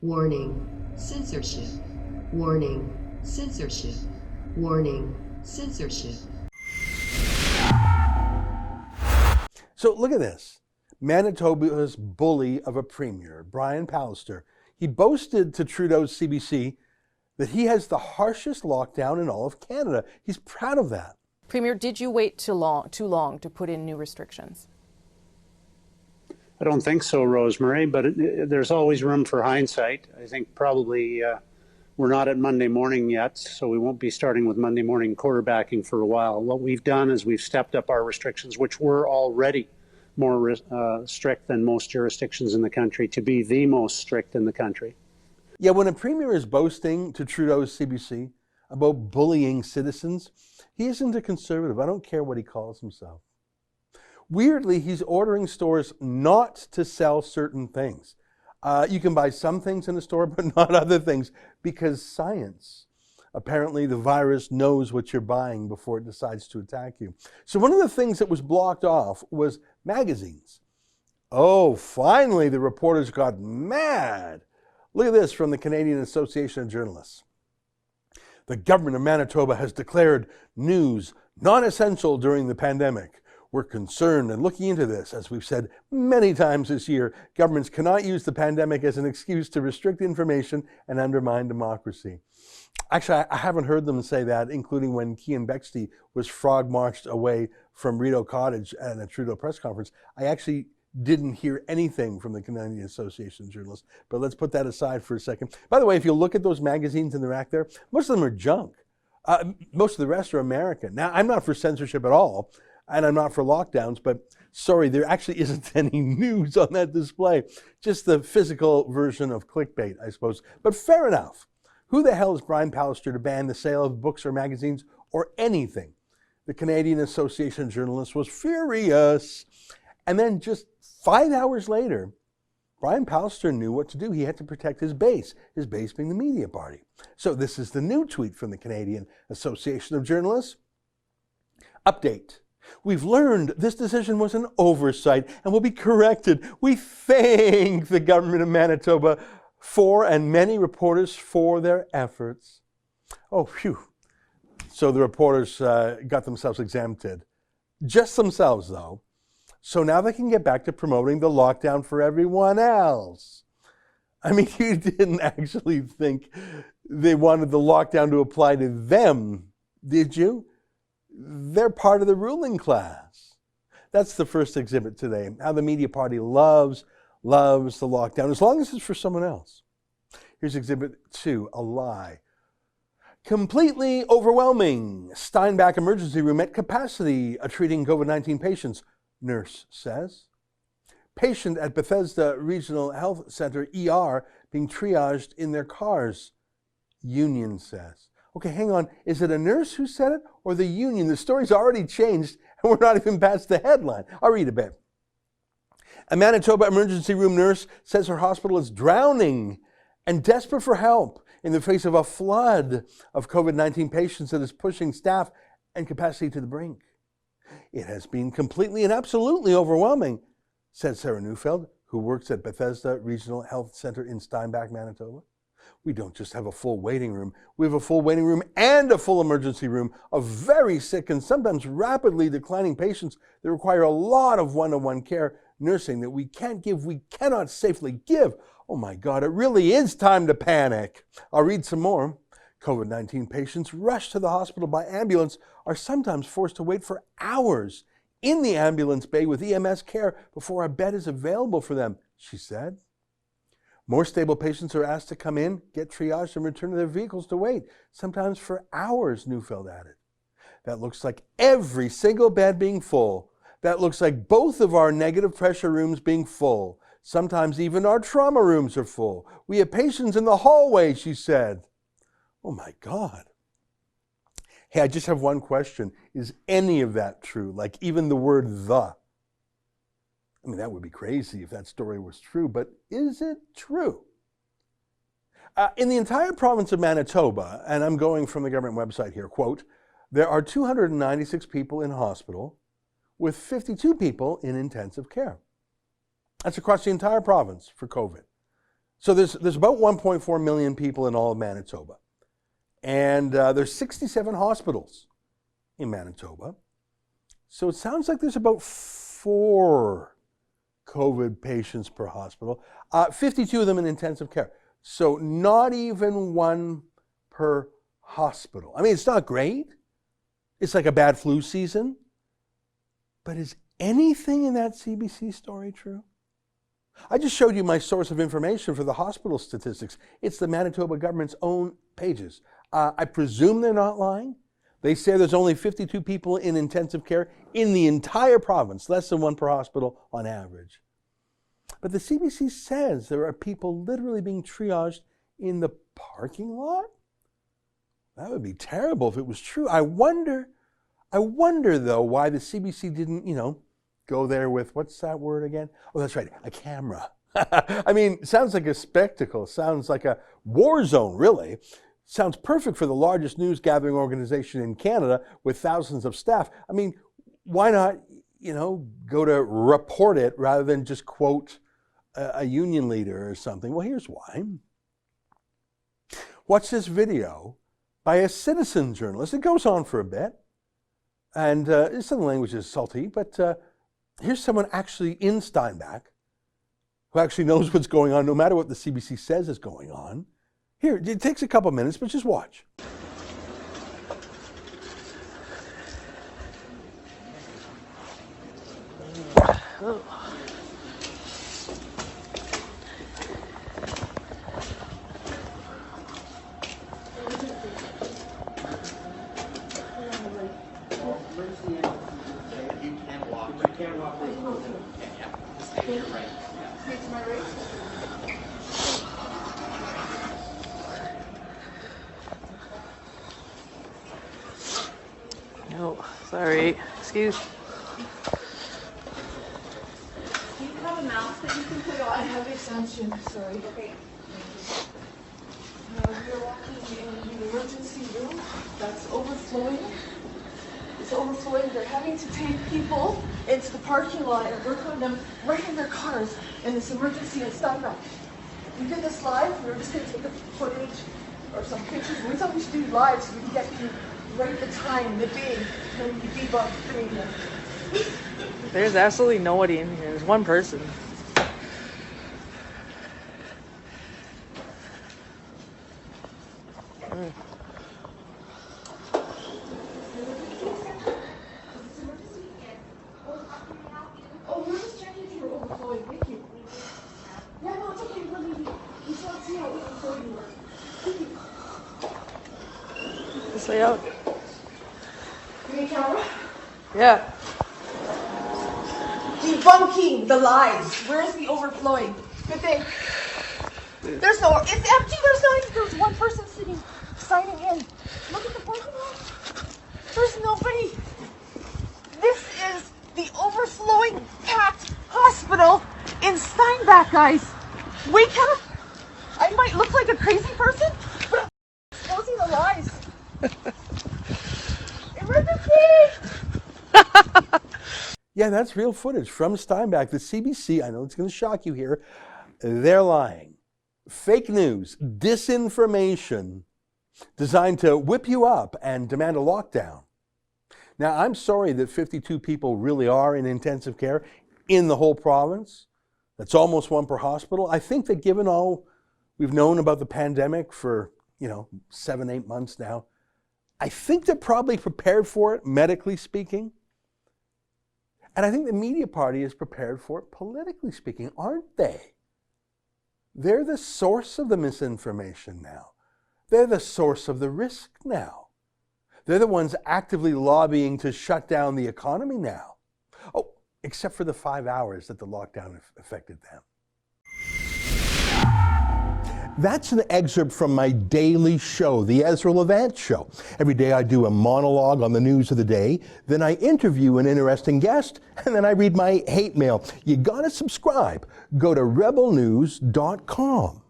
Warning, censorship. Warning, censorship. Warning, censorship. So look at this. Manitoba's bully of a premier, Brian Pallister, he boasted to Trudeau's CBC that he has the harshest lockdown in all of Canada. He's proud of that. Premier, did you wait too long to put in new restrictions? I don't think so, Rosemary, but there's always room for hindsight. I think probably we're not at Monday morning yet, so we won't be starting with Monday morning quarterbacking for a while. What we've done is we've stepped up our restrictions, which were already more strict than most jurisdictions in the country, to be the most strict in the country. Yeah, when a premier is boasting to Trudeau's CBC about bullying citizens, he isn't a conservative. I don't care what he calls himself. Weirdly, he's ordering stores not to sell certain things. You can buy some things in the store, but not other things, because science. Apparently, the virus knows what you're buying before it decides to attack you. So one of the things that was blocked off was magazines. Oh, finally, the reporters got mad. Look at this from the Canadian Association of Journalists. The government of Manitoba has declared news non-essential during the pandemic. We're concerned and looking into this. As we've said many times this year, governments cannot use the pandemic as an excuse to restrict information and undermine democracy. Actually, I haven't heard them say that, including when Cian Bexley was frog-marched away from Rideau Cottage at a Trudeau press conference. I actually didn't hear anything from the Canadian Association of Journalists, but let's put that aside for a second. By the way, if you look at those magazines in the rack there, most of them are junk. Most of the rest are American. Now, I'm not for censorship at all, and I'm not for lockdowns, but sorry, there actually isn't any news on that display. Just the physical version of clickbait, I suppose. But fair enough. Who the hell is Brian Pallister to ban the sale of books or magazines or anything? The Canadian Association of Journalists was furious. And then just 5 hours later, Brian Pallister knew what to do. He had to protect his base being the media party. So this is the new tweet from the Canadian Association of Journalists. Update. We've learned this decision was an oversight and will be corrected. We thank the government of Manitoba for and many reporters for their efforts. Oh, phew. So the reporters got themselves exempted. Just themselves, though. So now they can get back to promoting the lockdown for everyone else. I mean, you didn't actually think they wanted the lockdown to apply to them, did you? They're part of the ruling class. That's the first exhibit today, how the media party loves the lockdown, as long as it's for someone else. Here's exhibit 2, a lie. Completely overwhelming. Steinbach emergency room at capacity treating COVID-19 patients, nurse says. Patient at Bethesda Regional Health Center, ER, being triaged in their cars, union says. Okay, hang on. Is it a nurse who said it or the union? The story's already changed and we're not even past the headline. I'll read a bit. A Manitoba emergency room nurse says her hospital is drowning and desperate for help in the face of a flood of COVID-19 patients that is pushing staff and capacity to the brink. It has been completely and absolutely overwhelming, said Sarah Neufeld, who works at Bethesda Regional Health Center in Steinbach, Manitoba. We don't just have a full waiting room. We have a full waiting room and a full emergency room of very sick and sometimes rapidly declining patients that require a lot of one-on-one care, nursing that we can't give, we cannot safely give. Oh my God, it really is time to panic. I'll read some more. COVID-19 patients rushed to the hospital by ambulance are sometimes forced to wait for hours in the ambulance bay with EMS care before a bed is available for them, she said. More stable patients are asked to come in, get triaged, and return to their vehicles to wait, sometimes for hours, Neufeld added. That looks like every single bed being full. That looks like both of our negative pressure rooms being full. Sometimes even our trauma rooms are full. We have patients in the hallway, she said. Oh my God. Hey, I just have one question. Is any of that true? Like even the word the? I mean, that would be crazy if that story was true, but is it true? In the entire province of Manitoba, and I'm going from the government website here, quote, there are 296 people in hospital with 52 people in intensive care. That's across the entire province for COVID. So there's about 1.4 million people in all of Manitoba. And there's 67 hospitals in Manitoba. So it sounds like there's about 4 COVID patients per hospital, 52 of them in intensive care. So not even 1 per hospital. I mean, it's not great. It's like a bad flu season. But is anything in that CBC story true? I just showed you my source of information for the hospital statistics. It's the Manitoba government's own pages. I presume they're not lying. They say there's only 52 people in intensive care in the entire province, less than 1 per hospital on average. But the CBC says there are people literally being triaged in the parking lot? That would be terrible if it was true. I wonder though, why the CBC didn't, go there with, what's that word again? Oh, that's right, a camera. I mean, sounds like a spectacle. Sounds like a war zone, really. Sounds perfect for the largest news gathering organization in Canada with thousands of staff. I mean, why not, go to report it rather than just quote a union leader or something? Well, here's why. Watch this video by a citizen journalist. It goes on for a bit. And some of the language is salty, but here's someone actually in Steinbach who actually knows what's going on, no matter what the CBC says is going on. Here, it takes a couple minutes, but just watch. Oh. No, sorry. Excuse. Do you have a mask that you can put on? I have extension, sorry. Okay. We are walking in the emergency room that's overflowing. It's overflowing. They're having to take people into the parking lot and work on them right in their cars in this emergency in Steinbach. We did this live. We were just going to take a footage or some pictures. We thought we should do live so we can get to right the time, the day, when we debug doing them. There's absolutely nobody in here. There's one person. Oh, we're just checking if you're overflowing. Thank you. Yeah, no, it's okay. We're leaving. We just want to see how overflowing you are. Thank you. This way out. Bring a camera. Yeah. Debunking the lies. Where's the overflowing? Good day. There's no. It's empty. There's one person signing in. Look at the parking lot. There's nobody. This is the overflowing packed hospital in Steinbach, guys. Wake up. I might look like a crazy person, but I'm exposing the lies. Emergency! Yeah, that's real footage from Steinbach. The CBC, I know it's going to shock you here, they're lying. Fake news, disinformation designed to whip you up and demand a lockdown. Now, I'm sorry that 52 people really are in intensive care in the whole province. That's almost 1 per hospital. I think that given all we've known about the pandemic for, 7, 8 months now, I think they're probably prepared for it, medically speaking. And I think the media party is prepared for it, politically speaking, aren't they? They're the source of the misinformation now. They're the source of the risk now. They're the ones actively lobbying to shut down the economy now. Oh, except for the 5 hours that the lockdown affected them. That's an excerpt from my daily show, the Ezra Levant Show. Every day I do a monologue on the news of the day, then I interview an interesting guest, and then I read my hate mail. You gotta subscribe. Go to rebelnews.com.